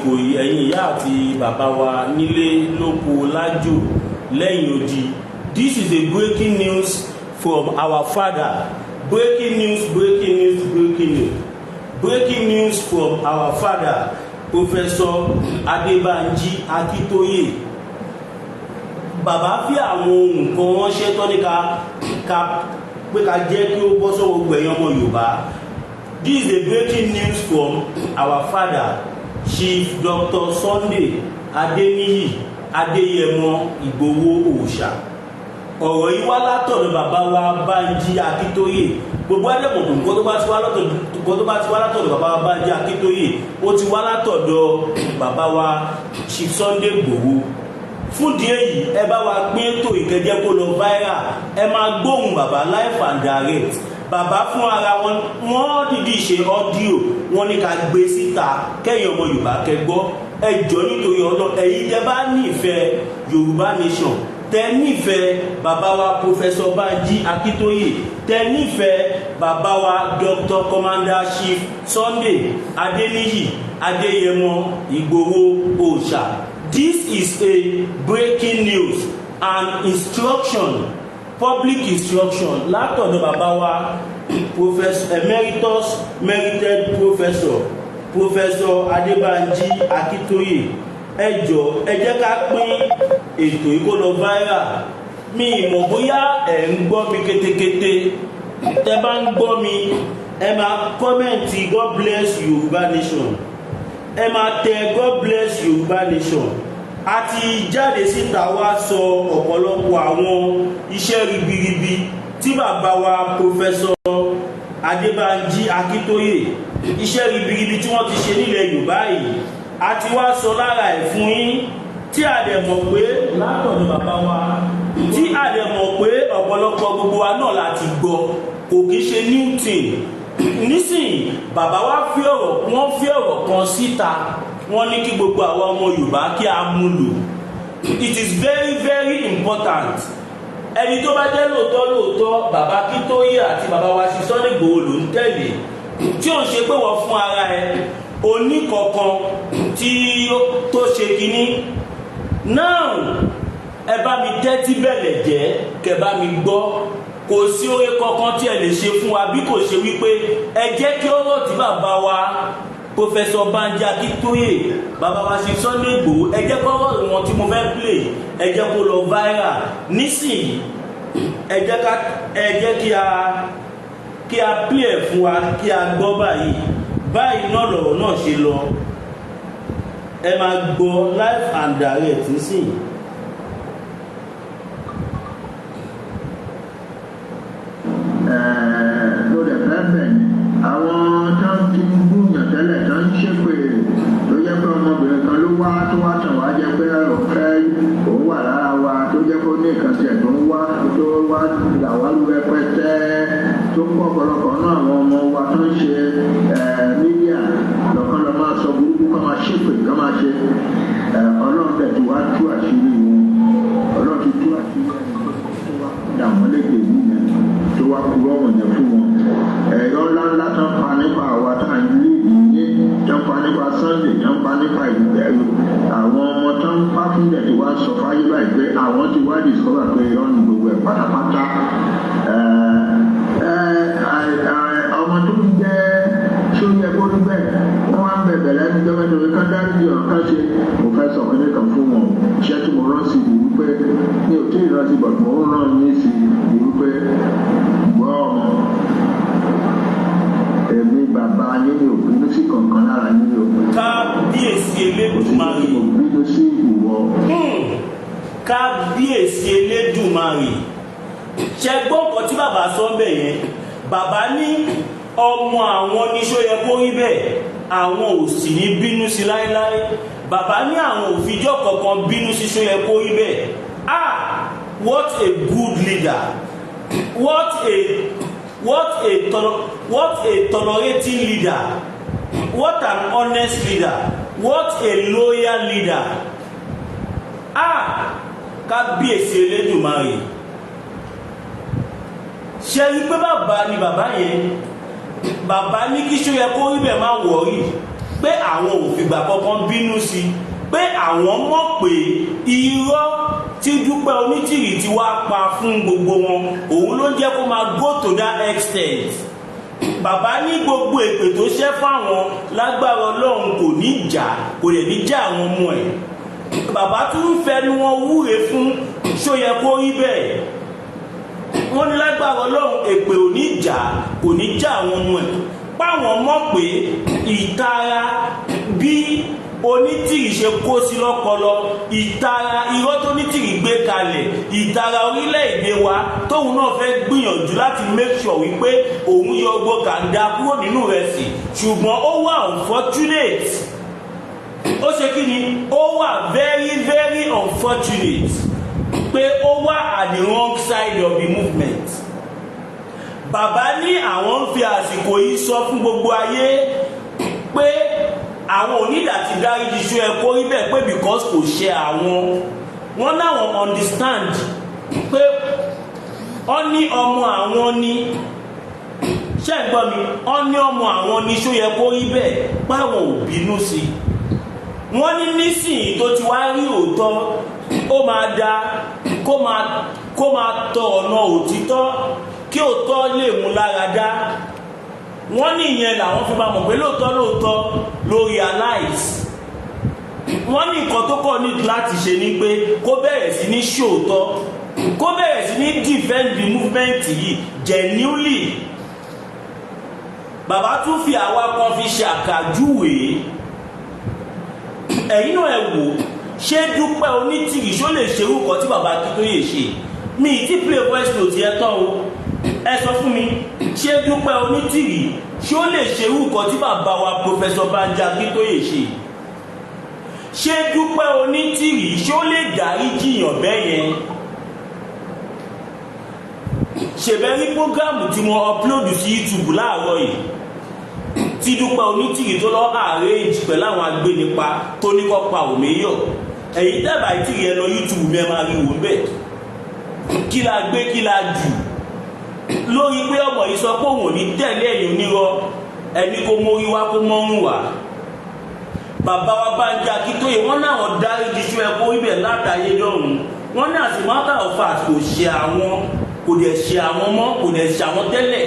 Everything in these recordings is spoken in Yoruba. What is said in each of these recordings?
àsìkò yìí ẹ̀yin ìyá àti bàbá wa nílé lóko lájò lẹ́yìn odi. This is a breaking news from our father. Breaking news, breaking news, breaking news. Breaking news from our father, Professor Adebanji Akintoye. Bàbá fi àwọn nǹkan ránṣẹ́ tó ní pé ká jẹ́ kí ó bọ́ sọ́wọ́ gbẹ̀yìn ọmọ Yorùbá. This is a breaking news from our father, Chief Dr. Sunday Adeniyi Adeyemo Igboho Òòṣà. Ọ̀rọ̀ yìí wá látọ̀dọ̀ bàbá wa Banji Akintoye. Gbogbo adẹ́mọ̀ nǹkan tó bá ti wá látọ̀dọ̀ bàbá wa Banji Akintoye ó ti wá látọ̀dọ̀ bàbá wa Chief Sunday Igboho. Fún díẹ̀ yìí ẹ bá wa pín ètò ìkẹjẹ́ kó lọ viral, ẹ máa gbóhùn bàbá live and direct. Bàbá fún ara wọn dìdí ṣe ọ́díò wọn ní ká gbé síta kẹ́yìn ọmọ Yorùbá kẹgbọ́. Ẹ jọ̀ọ́ nítorí ọlọ́ ẹ̀yin tẹ́ bá nífẹ̀ẹ́ Yorùbá nation, tẹ́ nífẹ̀ẹ́ bàbá wa Professor Banji Akintoye, tẹ́ nífẹ̀ẹ́ bàbá wa Dr. Commander Chief Sunday Adeniyi Adeyemo Igboho Òòṣà. This is a breaking news and instruction, public instruction látọ̀dọ̀ bàbá wa Professor Emeritus Merited Professor Adebanji Akintoye. Ẹ jọ̀ọ́ ẹ jẹ́ ká pín ètò yìí kó lọ viral. Mi mọ̀ bóyá ẹ̀ ń gbọ́ mi kétékété. Tẹ́ bá ń gbọ́ mi ẹ máa kọ́mẹ̀ntì God bless Yorùbá nation. Ẹ máa tẹ God bless Yorùbá nation. A ti jáde síta wá sọ ọ̀pọ̀lọpọ̀ àwọn iṣẹ́ ribiribi tí bàbá wa Professor Adebanji Akintoye, iṣẹ́ ribiribi tí wọ́n ti ṣe nílẹ̀ Yorùbá yìí. A ti wá sọ lára ẹ̀ fún yín tí a dẹ̀ mọ̀ pé látọ̀dọ̀ bàbá wa, tí a dẹ̀ mọ̀ pé ọ̀pọ̀lọpọ̀ gbogbo wa náà láti gbọ́, kò kìí ṣe new thing. Nísìnyí bàbá wa fi ọ̀rọ̀ kan síta, wọ́n ní kí gbogbo àwa ọmọ Yorùbá kí a mú lò. It is very very important. Ẹni tó bá jẹ́ lóòótọ́ bàbá Akintoye àti bàbá wa ṣe Sunday Igboho ló ń tẹ̀lé, tí ò ń ṣe pé wọ́n fún ara ẹ oníkọ̀ọ̀kan tí tó ṣe kínní. Now ẹ bá mi tẹ́tí bẹ̀lẹ̀ jẹ́ kẹ́ bá mi gbọ́. Kò sí oore kankan tí ẹ lè ṣe fún wa bí kò ṣe wípé ẹ jẹ́ kí ọ̀rọ̀ tí bàbá wa Professor Banji Akintoye, bàbá wa ṣe Sunday Igboho, ẹ jẹ́ kó ọ̀rọ̀ wọn tí mo fẹ́ play ẹ jẹ́ kó lọ viral. Nísìnyí ẹ jẹ́ kí a play ẹ̀ fún wa kí a gbọ́ báyìí náà lọ̀rọ̀ náà ṣe lọ. Ẹ máa gbọ́ live and direct nísìnyí. Lórí ẹ̀fẹ́ bẹ̀ ni àwọn tó ń ti gbúyàn tẹ́lẹ̀ tó ń ṣépè tó jẹ́ pé ọmọbìnrin kan ló wá tó wá tàn wá jẹ́ pé ọ̀fẹ́ òun wà lára wa tó jẹ́ pé ó ní ìkan tiẹ̀ tó ń wá làwálú rẹpẹtẹ tó pọ̀ ọ̀pọ̀lọpọ̀ náà àwọn ọmọ wa tó ń ṣe mídíà lọ́kàn lọ́ máa sọ burúkú kọ́ máa ṣépè kọ́ máa ṣe ọlọ́run tẹ̀ tí wàá tú àṣírí wọn ọlọ́run ti tú àṣírí ẹni tó wá dà wọ́n lédè yìí yẹn tó wá kúrò ọ̀wọ̀n yẹn fún wọn. Ẹ̀yọ́ ńláńlá tó ń pa nípa àwa tá à ń lé ìyẹn tó ń pa nípa Sunday tó ń pa nípa ìbẹ̀rù àwọn ọmọ tó ń pa fún ìdẹ̀ tí wàá sọ fáyé báyìí pé àwọn ti wá discover pé irọ́ ni gbogbo ẹ̀ pátápátá. Ọmọ tó ń jẹ́ sórí ẹgbẹ́ orí bẹ́ẹ̀ wọ́n wá ń bẹ̀bẹ̀ lẹ́nu jẹ́ mẹ́tò pé kán dárí di ọ̀kan ṣe mo fẹ́ sọ kíní kan fún wọn iṣẹ́ tí mo rán sí i wípé mi ò tí ì rántí bọ̀ mo ń rán yín sí i wípé gbọ́ ọmọ èmi bàbá yín ní òbínú sí kankan lára yín ní òbínú. Kábíyèsí Elédùmarè. Òbínú sí ìwọ. Kábíyèsí Elédùmarè. Ṣé gbọ́ nǹkan tí bàbá sọ bẹ̀ yẹn? Bàbá ní ọmọ àwọn oníṣó yẹ kó rí bẹ́ẹ̀, àwọn ò sì ní bínú sí láéláé. Bàbá ní àwọn òfijọ́ kankan bínú sí ṣó yẹ kó rí bẹ́ẹ̀. What a good leader. What a tolerating leader. What an honest leader. What a loyal leader. Kábíyèsí Elédùmarè. Ṣé rí pé bàbá ni bàbá yẹn? Bàbá ní kí ṣó yẹ kó rí bẹ́ẹ̀ má wọ̀rí. pé àwọn ò fìgbà kankan bínú sí pé àwọn mọ̀ pé irọ́ tí Dúpẹ́ Onítìrì ti wá pa fún gbogbo wọn òun ló jẹ́ kó máa go to that extent. Bàbá ní gbogbo èpè tó ṣẹ́ fáwọn lágbára Ọlọ́run kò ní jà kò lè ní jà àwọn ọmọ ẹ̀. Bàbá tún fẹnu wọn wúre fún ṣó yẹ kó rí bẹ́ẹ̀. Wọ́n ní lágbára Ọlọ́run èpè ò ní jà kò ní jà àwọn ọmọ ẹ̀. Páwọn mọ̀ pé ìtara bí Onítìrì ṣe kó sí lọ́pọlọ, ìtara irọ́ tó Onítìrì gbé kalẹ̀, ìtara orílẹ̀-èdè wa tóun náà fẹ́ gbìyànjú láti make sure wípé òun yọ gbogbo kàńdá kúrò nínú rẹ̀ sí, ṣùgbọ́n ó wà unfortunate. Ó ṣe kí ni? Ó wà very very unfortunate pé ó wà at the wrong side of the movement. Bàbá ní àwọn ń fi àsìkò yìí sọ fún gbogbo ayé pé àwọn onídàtí dáríjì ṣó ẹ kó rí bẹ́ẹ̀ pé because kò ṣe wọ́n náwọn understand pé ó ní ọmọ àwọn ní ṣé ẹ gbọ́ mi, ó ní ọmọ àwọn ní ṣó yẹ kó rí bẹ́ẹ̀ páwọn ò bínú sí i. Wọ́n ní nísìnyí tó ti wá rí òótọ́ ó máa da kó máa tọ ọ̀nà òtítọ́ kí òótọ́ lè mú lára dá. Wọ́n ní ìyẹn làwọn fi máa mọ̀ pé lóòótọ́ ló realize. Wọ́n ní nǹkan tó kọ́ ní láti ṣe ni pé kó bẹ̀rẹ̀ sí ní ṣòótọ́, kó bẹ̀rẹ̀ sí ní defend the movement yìí genuinely. Bàbá tún fi àwa kan fi ṣàkàjúwe. Ẹ̀yin náà ẹ wò, ṣé Dúpẹ́ Onítìrì ṣó lè ṣerú kan tí bàbá Akintoye ṣe? Mi ì tí play voice note yẹn tán o. Ẹ sọ fún mi, ṣé Dúpẹ́ Onítìrì ṣó lè ṣerú kan tí bàbá wa Professor Akintoye ṣe? Ṣé Dúpẹ́ Onítìrì ṣó lè dáríjìyàn bẹ́ẹ̀ yẹn? Ṣèbẹ̀rí prógrámù tí mo upload sí YouTube láàárọ̀ yìí tí Dúpẹ́ Onítìrì tó lọ arrange pẹ̀lú àwọn agbénipa tó ní kọ́ pa òmíyọ̀. Ẹ̀yin tẹ́bà ìtìrì ẹ lọ YouTube mi ẹ máa rí wò bẹ́ẹ̀. Kí la gbé kí la jù lórí pé ọmọ yìí sọ pé òun ò ní tẹ̀lé ẹ̀yìn onírọ́ ẹni kó mórí wá kó mọ́rùn wá. Bàbá wa Akintoye wọ́n náà wọ́n dáríjì ṣó ẹ kó ibẹ̀ látàyé lọ́rùn. Wọ́n ní as a matter of fact kò ṣe àwọn kò dẹ̀ ṣe àwọn mọ́ kò dẹ̀ ṣe àwọn tẹ́lẹ̀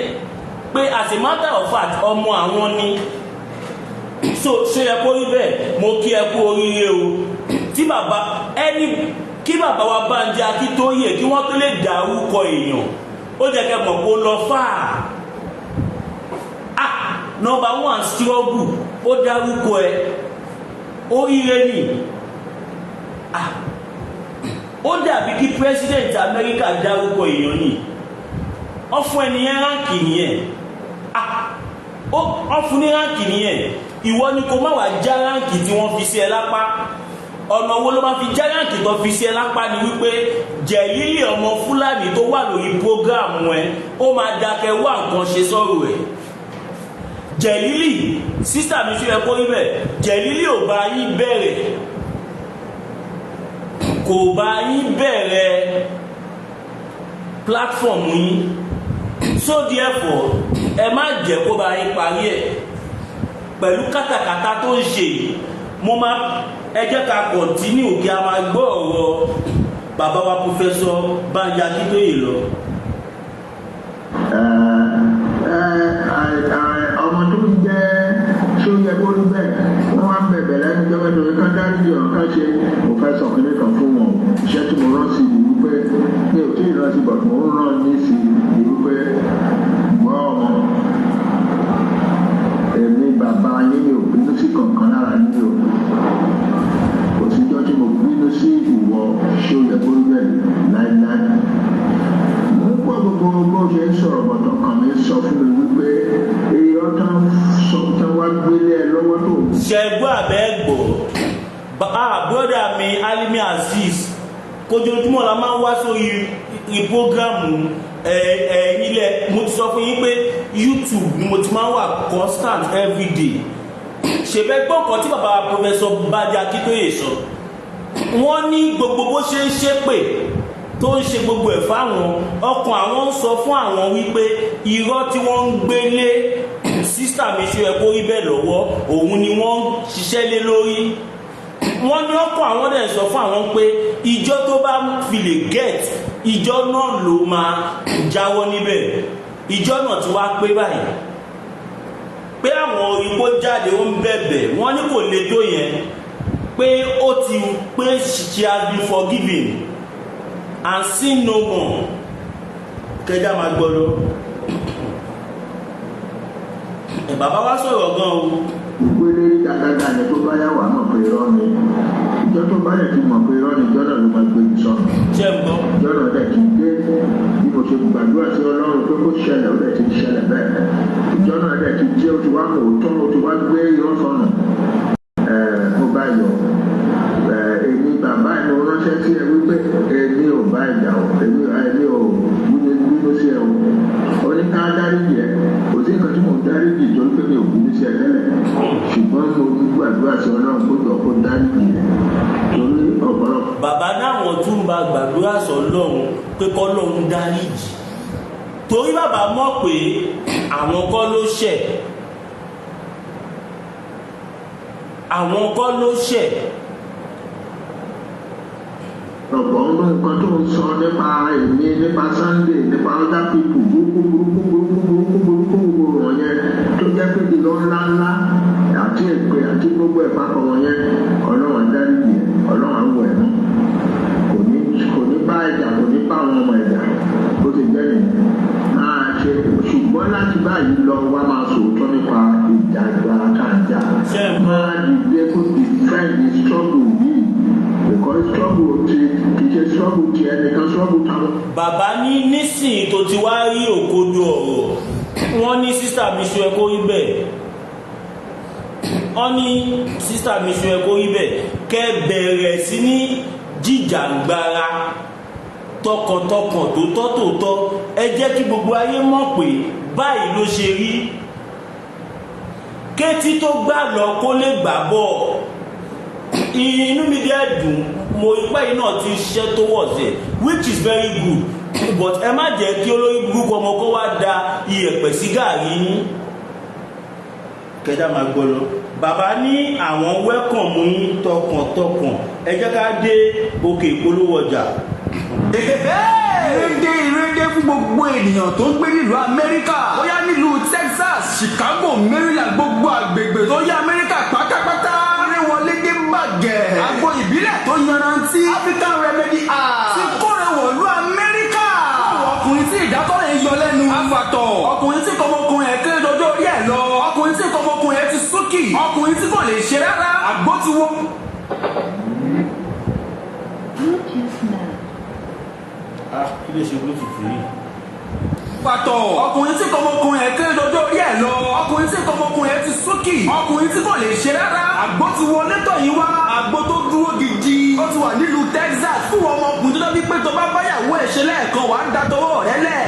pé as a matter of fact ọmọ àwọn ni. So ṣé ẹ kó ibẹ̀ mo kí ẹ kú oríire o. Tí bàbá kí bàbá wa Akintoye kí wọ́n tó lè dárúkọ èèyàn ó jẹ́ kẹ́ mọ̀ kó lọ fáà. Number one struggle ó dárúkọ ẹ oríire ni. Ó dàbí kí president America dárúkọ èèyàn ni. Ó fún ẹnìyẹn ránkì nìyẹn. Ó fún ní ránkì nìyẹn. Ìwọ ni kó má wá já ránkì tí wọ́n fi sí ẹ lápá. Ọ̀nà wo ló máa fi já ránkì tó fi sí ẹ lápá ni wípé Jẹ̀lílì ọmọ Fúlàní tó wà lórí prógráàmù ẹ ó máa dákẹ́ wá nǹkan ṣe sọ́rọ̀ ẹ̀. Jẹ̀lílì sísà mi ṣe ẹ kó rí bẹ́ẹ̀ Jẹ̀lílì ò bá yín bẹ̀rẹ̀ kò bá yín bẹ̀rẹ̀ platform yín, so therefore ẹ má jẹ́ kó bá yín parí ẹ̀ pẹ̀lú kátàkátà tó ń ṣe. Ẹ jẹ́ ká continue kí a máa gbọ́ ọ̀rọ̀ bàbá wa Professor Akintoye lọ. Ọmọ tó ń jẹ́ ṣó yẹ kó rí bẹ́ẹ̀ wọ́n wá ń bẹ̀bẹ̀ lẹ́nu jọ́wọ́ tó ká dáríjì ọ̀rọ̀ ká ṣe mo fẹ́ sọ kíní kan fún wọn. Iṣẹ́ tí mo rán sí i wípé mi ò tí ì rán sí bọ̀ mo ń rán ní sí i wípé gbọ́ ọmọ èmi bàbá yín mi ò bínú sí kankan lára yín o. Kò síjọ́ tí mo bínú sí ìwọ ṣó yẹ kó rí bẹ́ẹ̀ láíláí. Mo ń pọ̀ gbogbo bó ṣe ń sọ̀rọ̀ bọ̀tọ̀ kan mi sọ fún mi wípé èyí ọ̀tán wá gbélé ẹ lọ́wọ́ tó. Ṣẹ̀gbọ́n àbẹ́gbọ̀ brọ́dà mi Alimi Azeez kojoojúmọ́ la máa ń wá sórí ìpógrámù ilẹ̀ mo ti sọ fún yín pé YouTube ni mo ti máa ń wà constant everyday. Ṣèbẹ́gbọ́n kan tí bàbá Professor Akintoye sọ wọ́n ní gbogbo bó ṣe ń ṣépè tó ń ṣe gbogbo ẹ̀ fáwọn ọkàn àwọn ń sọ fún àwọn wípé irọ́ tí wọ́n ń gbélé sísítà mi ṣe ẹ kó rí bẹ́ẹ̀ lọ́wọ́ òun ni wọ́n ṣiṣẹ́ lé lórí. Wọ́n ní ọkọ̀ àwọn dẹ̀ sọ fún àwọn pé ìjọ tó bá fi lè get ìjọ náà ló máa jáwọ́ níbẹ̀. Ìjọ náà ti wá pé báyìí pé àwọn òyìnbó jáde ó ń bẹ̀bẹ̀ wọ́n ní kò lè tó yẹn pé ó ti pé she has been forgiven and sin no more. Kẹjá máa gbọ́ lọ. Bàbá wa sọ̀rọ̀ gan o. Ìpele dàgbàgbà ni tó bá yà wà mọ̀ pé irọ́ ni. Ìjọ tó bá yẹ ti mọ̀ pé irọ́ ni ìjọ náà ló máa gbé sọ̀rọ̀. Ṣé ń gbọ́? Ìjọ náà dẹ̀ ti dé bí mo ṣe gbàdúrà sí Ọlọ́run pé kó ṣẹlẹ̀ ó dẹ̀ ti ṣẹlẹ̀ bẹ́ẹ̀. Ìjọ náà dẹ̀ ti dé ó ti wá kò tán ó ti wá gbé irọ́ sọ̀nà. Mo bá yọ èmi bàbá mi ò ránṣẹ́ sí ẹ wípé èmi ò bá ìjà o èmi ò bínú sí ẹ o. Ó ní ká dáríjì ẹ kò sí nǹkan tí mo dáríjì torí pé mi ò bínú sí ẹ tẹ́lẹ̀ ṣùgbọ́n mo gbàdúrà sí Ọlọ́run kó jọ kó dáríjì ẹ torí ọ̀pọ̀lọpọ̀. Bàbá náwọn tún bá gbàdúrà sọ lọ́hùn pé kọ́ lọ́hùn dáríjì torí bàbá mọ̀ pé àwọn kọ́ ló ṣẹ̀ àwọn kọ́ ló ṣẹ̀. Ọ̀pọ̀ ọdún nǹkan tó ń sọ nípa èmi nípa Sunday nípa other people burúkú wọ̀nyẹn tó jẹ́ pé ìlọ ńláńlá àti èpè àti gbogbo ẹ̀ papọ̀ wọ̀nyẹn Ọlọ́run dáríjì Ọlọ́run àwọ̀ ẹ̀ náà kò ní bá ẹ̀jà kò ní bá àwọn ọmọ ẹ̀jà bó ti jẹ́ nìyẹn máa ṣe ṣùgbọ́n láti báyìí lọ wá máa sòótọ́ nípa ìjà ìgbàlá káàjà máa dìde kó defend the struggle yìí because struggle ti kì í ṣe struggle ti ẹnìkan struggle táwọn. Bàbá ní nísìnyí tó ti wá rí òkodo ọ̀rọ̀ wọ́n ní sísítà mi ṣe ẹ kó rí bẹ́ẹ̀ wọ́n ní sísítà mi ṣe ẹ kó rí bẹ́ẹ̀ kẹ́ bẹ̀rẹ̀ sí ní jìjàngbara tọkàntọkàn tòótọ́ ẹ jẹ́ kí gbogbo ayé mọ̀ pé báyìí ló ṣe rí kétí tó gbà lọ kó lè gbà bọ̀. Inú mi dẹ́ dùn mo ipá yìí náà ti ṣiṣẹ́ tó wọ̀ sí which is very good but ẹ má jẹ́ kí olórí burúkú ọmọ kó wá da iyẹ̀pẹ̀ sí gàrí yín. Kẹjá máa gbọ́ lọ. Bàbá ní àwọn wẹ́kọ̀mù yín tọkàntọkàn ẹ jẹ́ ká dé òkè ìpolówó ọjà. Ìrèdè fún gbogbo ènìyàn tó ń gbé nílùú Amẹ́ríkà bóyá nílùú Texas, Chicago, Maryland, gbogbo àgbègbè tó yẹ Amẹ́ríkà pátápátá wọlé dé bàgẹ́. Àgbo ìbílẹ̀ tó yanrantí African Remedy Act ti kóre wọ̀lú Amẹ́ríkà. Ọkùnrin tí ìdákọ́rẹ̀ ń yọ lẹ́nu afatọ̀. Ọkùnrin tí kọ́mọkùnrin ẹ̀ kéré dọjọ́ orí ẹ̀ lọ. Ọkùnrin tí kọ́mọkùnrin ẹ̀ ti súnkì. Ọkùnrin tí kò lè ṣe rárá. Àgbo ti wọ́. Kí ló ṣe Bluetooth yìí? Pàtọ̀. Ọkùnrin tí kọ́mọkùnrin ẹ̀ kéré dọjọ́ orí ẹ̀ lọ. Ọkùnrin tí kọ́mọkùnrin ẹ̀ ti súnkì. Ọkùnrin tí kò lè ṣe rárá. Àgbo ti wọlé tọ̀ yín wá. Àgbo tó dúró gidi. Ó ti wà nílùú Texas. Fún ọmọkùnrin tó dábí pé tó bá báyàwó ẹ̀ ṣe lẹ́ẹ̀kan wà á da tọwọ́ rẹ̀ lẹ̀.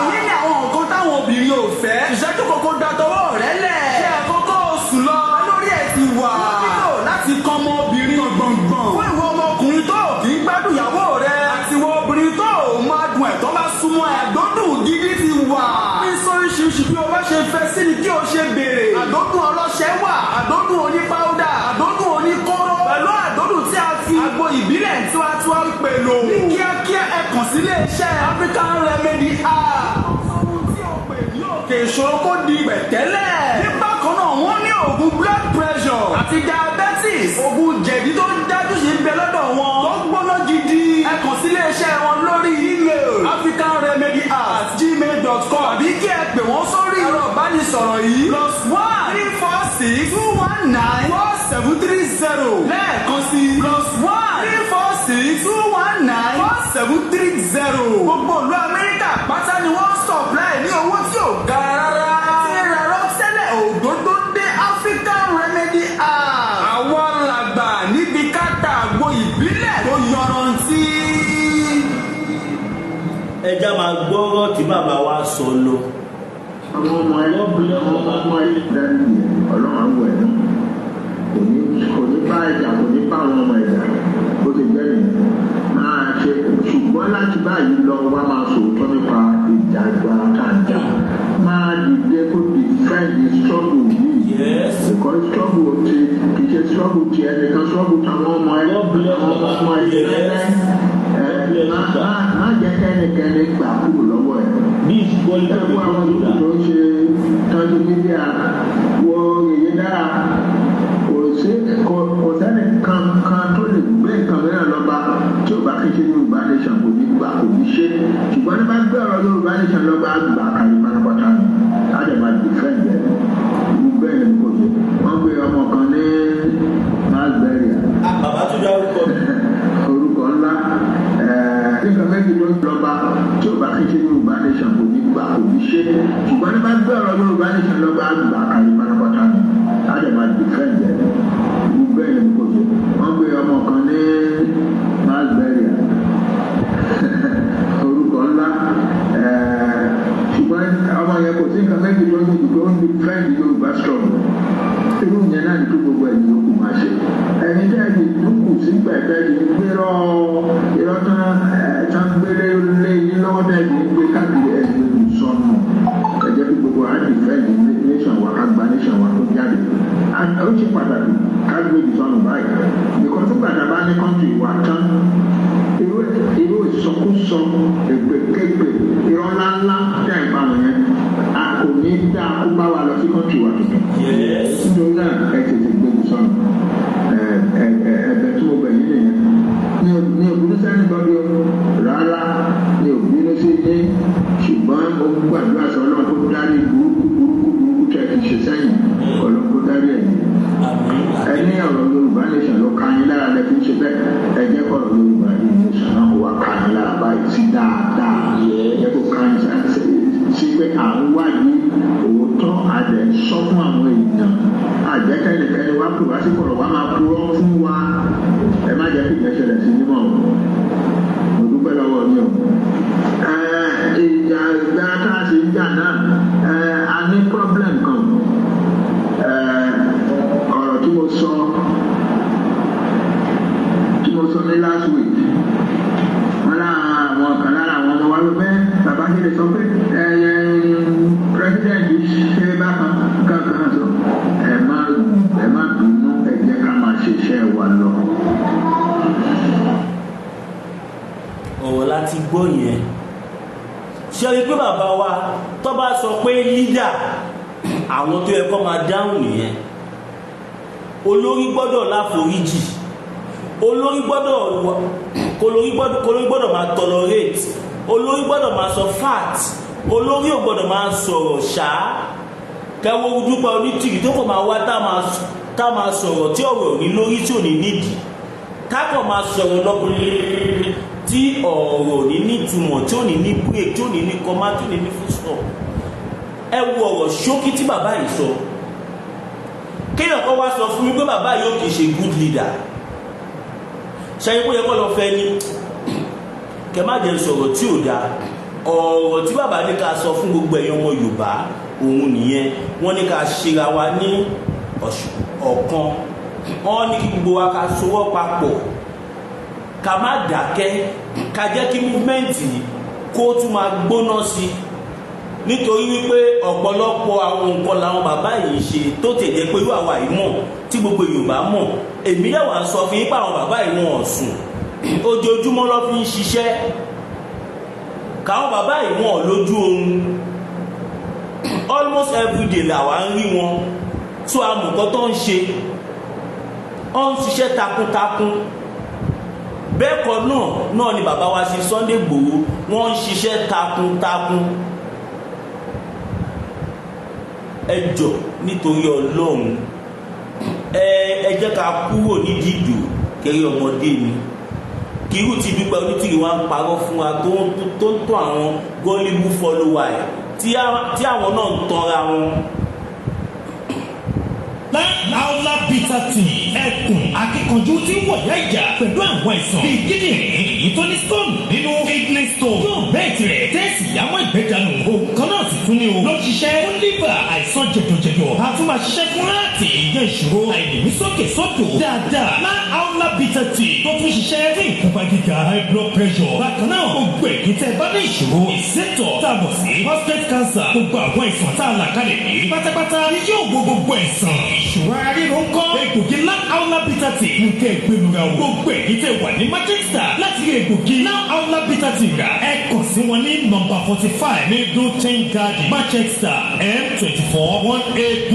Èyí ni àwọn nǹkan táwọn obìnrin ò fẹ́. Ìṣẹ́jú kòkó da tọwọ́ rẹ̀ lẹ̀. Ṣé àkókò oṣù lọ? Lórí ẹ̀ ti wà. Nílò láti kọ́ ọmọbìnrin ọ̀gbọ̀ngbọ̀n. Fún ìwọ ọmọkùnrin tó kì í gbádùn ìyàwó rẹ̀. Àti ìwọ obìnrin tó máa dùn ẹ̀ tó bá súnmọ́ ẹ̀ àdódùn gidi ti wà. Ní sóríṣiríṣi bí o bá ṣe fẹ́ sí ni kí o ṣe béèrè. Àdódùn ọlọ́ṣẹ́ wà. Àdódùn oní páúdà. Àdódùn oní kóró. Pẹ̀lú àdódùn tí a fi àgbo ìbílẹ̀ tí wàá tún wá pèlò. Ní kíákíá ẹ kàn sí ilé-iṣẹ́ African Remedy Act. Ohun tí o pè ní òkè ìṣòro kó di pẹ̀tẹ́lẹ̀. Ní bákan náà wọ́n ní oògùn blood pressure àti diabetes. Oògùn jẹ̀dí tó dájú sí ń bẹ lọ́dọ̀ wọn. Tó gbóná gidi. Ẹ kàn sí ilé-iṣẹ́ wọn lórí email africanremedy@gmail.com àbí kí ẹ pè wọ́n sórí ẹ̀rọ ìbánisọ̀rọ̀ yìí +1-346-219-4730 lẹ́ẹ̀kan sí +1-346-219-4730. Gbogbo ìlú Amẹ́ríkà pátá ni wọ́n supply ní owó tí ò ga rárá. Tí rárá tẹ́lẹ̀ òdòdó dé African Remedy Act. Àwọn làgbà níbi káta àgbo ìbílẹ̀ tó yanrantí. Ẹja máa gbọ́rọ̀ tí bàbá wa sọ lọ. Àwọn ọmọ ẹ̀ dárí Ọlọ́run àwọ̀ ẹ̀ náà kò ní bá ẹ̀jà kò ní bá àwọn ọmọ ẹ̀jà bó ti jẹ́ nìyẹn máa ṣe ṣùgbọ́n láti báyìí lọ wá máa sòótọ́ nípa ìjà ìgbàlá káàjà máa dìde kó defend the struggle yìí. Yes. Because struggle ti kì í ṣe struggle ti ẹnìkan struggle táwọn ọmọ ẹ àwọn ọmọ ẹ ti lẹ́lẹ́ má jẹ́ kẹ́nikẹ́ni gbà kúrò lọ́wọ́ ẹ̀. This quality of ẹ̀kọ́ àwọn tó ṣe tọ́jú mídíà wọ èyí dára kò sẹ́ni kan tó lè gbé nǹkan mìíràn lọ́ba tí ò bá kí ṣe Yorùbá nation kò ní gbà kò ní ṣe ṣùgbọ́n ní bá gbé ọ̀rọ̀ Yorùbá nation lọ́ba gbà kárí pátápátá ni á dẹ̀ máa defend ẹ̀ ìlú bẹ́ẹ̀ ni kò ṣe wọ́n gbé ọmọ kan ní Masbury. Bàbá tó dá orúkọ ńlá nígbà méjì ló ń lọ́ba tí ò bá kí ṣe Yorùbá nation kò ní gbà kò ní ṣe ṣùgbọ́n ní bá gbé ọ̀rọ̀ Yorùbá nation lọ́ba gbà kárí pátápátá ni á dẹ̀ máa defend ẹ̀ ìlú bẹ́ẹ̀ ni kò ṣe wọ́n gbé ọmọ kan ní Masbury orúkọ ńlá ṣùgbọ́n ọmọ yẹn kò sí nǹkan méjì ló ń gbé ó ń defend Yorùbá struggle irú yẹn náà ní kí gbogbo ẹ̀yìn ló kù máa ṣe ẹ̀yin tẹ́ ẹ̀yìn tó kù sí pẹ̀tẹ́ yìí gbérọ́ irọ́ tán gbélé lé yín lọ́wọ́ tẹ́ ẹ̀yìn gbé káàkiri ẹ̀yìn ló sọnù ẹ̀jẹ̀ kí gbogbo àdìfẹ́ẹ̀dì nation wa ká gba nation wa tó jáde ó ṣe pàtàkì ká gbé ìsọnù báyìí nìkan tó gbàdá bá ní kọ́ńtì wa tán irú ìsọkúsọ ègbèkégbè irọ́ ńláńlá tẹ̀ ń pa wọ̀nyẹn a kò ní dá kó bá wa lọ sí kọ́ńtì wa tuntun. nítorí náà ẹ tètè gbégbé sọnù ẹ̀bẹ̀ tó bẹ̀ yín nìyẹn ní òbínú sẹ́ni gbọ́dọ̀ rárá ní òbínú sí ní ṣùgbọ́n ó gbàdúrà sọ ọlọ́run kó dárí burúkú tẹ̀ kì í ṣe sẹ́yìn ọlọ́run kó dárí ẹ̀yìn. ẹni ọ̀rọ̀ Yorùbá nation ló ká yín lára lẹ́fí ṣe bẹ́ẹ̀ ẹ jẹ́ kọ̀rọ̀ Yorùbá nation náà kó wá ká yín lára báyìí sí dáadáa ẹ jẹ́ kó ká yín sí pé à ń wáyé òótọ́ àdẹ̀ sọ fún àwọn èèyàn àjẹkẹ́nìkẹ́ni wá pè wá sí kọ̀rọ̀ wá máa purọ́ fún wa ẹ má jẹ́ kí ìgbẹ́sẹ̀lẹ̀ sí nímọ̀ mo dúpẹ́ lọ́wọ́ mi o. ìjà ìgbà tá a ṣe ń jà náà a ní problem kan ọ̀rọ̀ tí mo sọ ní last week wọn láwọn àwọn kan lára àwọn ọmọ wa ló fẹ́ bàbá ṣe lè sọ pé president ṣe bákan kankan sọ ẹ má bínú ẹ jẹ́ ká máa ṣiṣẹ́ wa lọ. ọ̀rọ̀ láti gbọ́ yẹn ṣe rí pé bàbá wa tó bá sọ pé leader àwọn tó yẹ kó máa dáhùn nìyẹn olórí gbọ́dọ̀ láforíjì olórí gbọ́dọ̀ máa tolerate olórí gbọ́dọ̀ máa sọ fact olórí ò gbọ́dọ̀ máa sọ̀rọ̀ ṣáá kẹwọ́ dúpẹ́ onítìrì tó kọ̀ máa wá tá máa sọ̀rọ̀ tí ọ̀rọ̀ ní lórí tí ò ní nídìí kákọ̀ máa sọ̀rọ̀ lọ́kùnrin tí ọ̀rọ̀ ní nítumọ̀ tí ò ní ní break tí ò ní ní comma tí ò ní ní full stop ẹ wo ọ̀rọ̀ ṣókí tí bàbá yìí sọ kéèyàn kan wá sọ fún mi pé bàbá yìí ò kì í ṣe good leader ṣáyé kó yẹ kó lọ fẹ́ ní kẹ má jẹ́ sọ̀rọ̀ tí ò dáa ọ̀rọ̀ tí bàbá ní ká sọ fún gbogbo ẹ̀yàn ọmọ Yorùbá òun nìyẹn wọ́n ní ká ṣera wa ní ọ̀kan wọ́n ní kí gbogbo wa ká sowọ́ papọ̀ ká má dákẹ́ ká jẹ́ kí múfẹ́ǹtì kó tún máa gbóná sí nítorí wípé ọ̀pọ̀lọpọ̀ àwọn nǹkan làwọn bàbá yìí ṣe tó tẹ̀lé pé irú àwa yìí mọ̀ tí gbogbo Yorùbá mọ̀ èmi yà wá sọ fún yín pé àwọn bàbá yìí wọn ọ̀sùn ojoojúmọ́ ló fi ń ṣiṣẹ́ káwọn bàbá yìí wọn lójú oorun almost every day làwa ń rí wọn tó amùkọ́ tó ń ṣe ó ń ṣiṣẹ́ takuntakun bẹ́ẹ̀ kọ́ náà ni bàbá wa ṣe Sunday Igboho wọ́n ń ṣiṣẹ́ takuntakun ẹ jọ̀ọ́ nítorí Ọlọ́run ẹ jẹ́ ká kúrò ní dídò kẹrí ọmọdé ni kírú ti Dúpẹ́ Onítìrì wa ń parọ́ fún wa tó ń tọ́ àwọn gọ́ọ̀lìbù fọ́lọ́wà ẹ̀ tí àwọn náà ń tanra wọn. Láúlá bitter tea ẹkùn akíkanjú tí ń wọ̀yá ìjà pẹ̀lú àwọn àìsàn bíi kíndìnrín èyí tó ní stone nínú kidney stone yóò bẹ́ẹ̀ tirẹ̀ tẹ́sì yàmọ́ ìgbẹ́dànù òun kan náà sì tún ní o ló ṣiṣẹ́ fún liver àìsàn jẹ̀dọ̀jẹ̀dọ̀ a tún máa ṣiṣẹ́ fún láti ìyẹn ìṣòro àìlèmí sókè sódò dáadáa. Láúlá bitter bitter tea tó tún ṣiṣẹ́ fún ìfúnpá gíga high blood pressure. Bákan náà gbogbo èyí tẹ́ bá ní ìṣòro ìsétọ̀ tàbọ̀ sí prostate cancer gbogbo àwọn ìsàn tá a là kalẹ̀ ní pátápátá ni yóò gbogbo ẹ̀sán. Ìṣòro ara ríro ń kọ́ egbògi láhàólà bitter tea ń kẹ́ ìgbénuga o. Gbogbo èyí tẹ́ wà ní Manchester láti rí egbògi láhàólà bitter tea rà ẹ kàn sí wọn ní nọ́mbà 45 ní Dutton Garden Manchester M24 1AB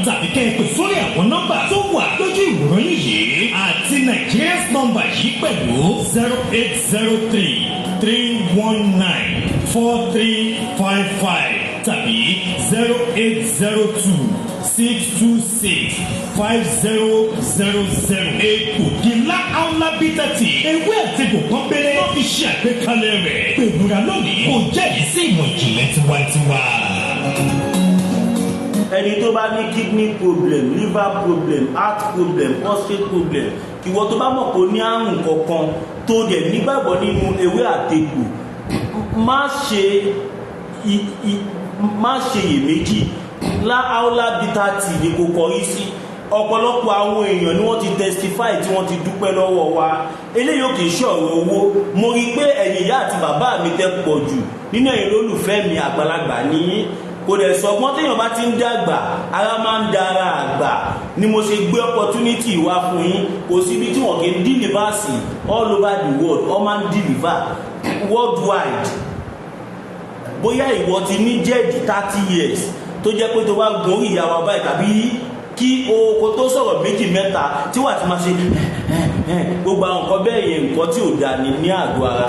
tàbí kẹ́ ẹ pè sórí àwọn nọ́mbà tó wà lójú ìwòran yìí àti Nigeria's nọ́mbà yìí pẹ̀lú 0803-319-4355 tàbí 0802-626-5000. Egbògi láhàólà bitter tea ewé àtẹ̀gùn kan bẹ́rẹ̀ wọ́n fi ṣe àgbékalẹ̀ rẹ̀. Gbẹ̀múra lónìí kò jẹ́rìí sí ìmọ̀ ìjìnlẹ̀ tiwantiwa. Ẹni tó bá ní kidney problem, liver problem, heart problem, prostate problem, ìwọ tó bá mọ̀ pé ó ní àrùn kankan tó dẹ̀ nígbàgbọ́ nínú ewé àtegbò, má ṣe iyèméjì. Láhàólà bitter tea ni kò kọrí sí. Ọ̀pọ̀lọpọ̀ àwọn èèyàn ni wọ́n ti testify tí wọ́n ti dúpẹ́ lọ́wọ́ wa. Eléyìí ò kì í ṣọ̀rọ̀ owó. Mo rí pé ẹ̀yin ìyá àti bàbá mi tẹ́ pọ̀ jù nínú ẹ̀yin olólùfẹ́ mi àgbàlagbà ní kò dẹ̀ sọgbọ́n téèyàn bá ti ń dàgbà ara máa ń dára àgbà ni mo ṣe gbé opportunity wá fún yín. Kò síbi tí wọ́n kì í deliver sí all over the world wọ́n máa ń deliver worldwide. Bóyá ìwọ ti ní jẹ́ẹ̀dì 30 years tó jẹ́ pé tó bá gun orí ìyá wa báyìí tàbí kí o tó sọ̀rọ̀ méjì mẹ́ta tí wàá ti máa ṣe gbogbo àwọn nǹkan bẹ́ẹ̀ yẹn nǹkan tí ò dáa ní àgọ́ ara.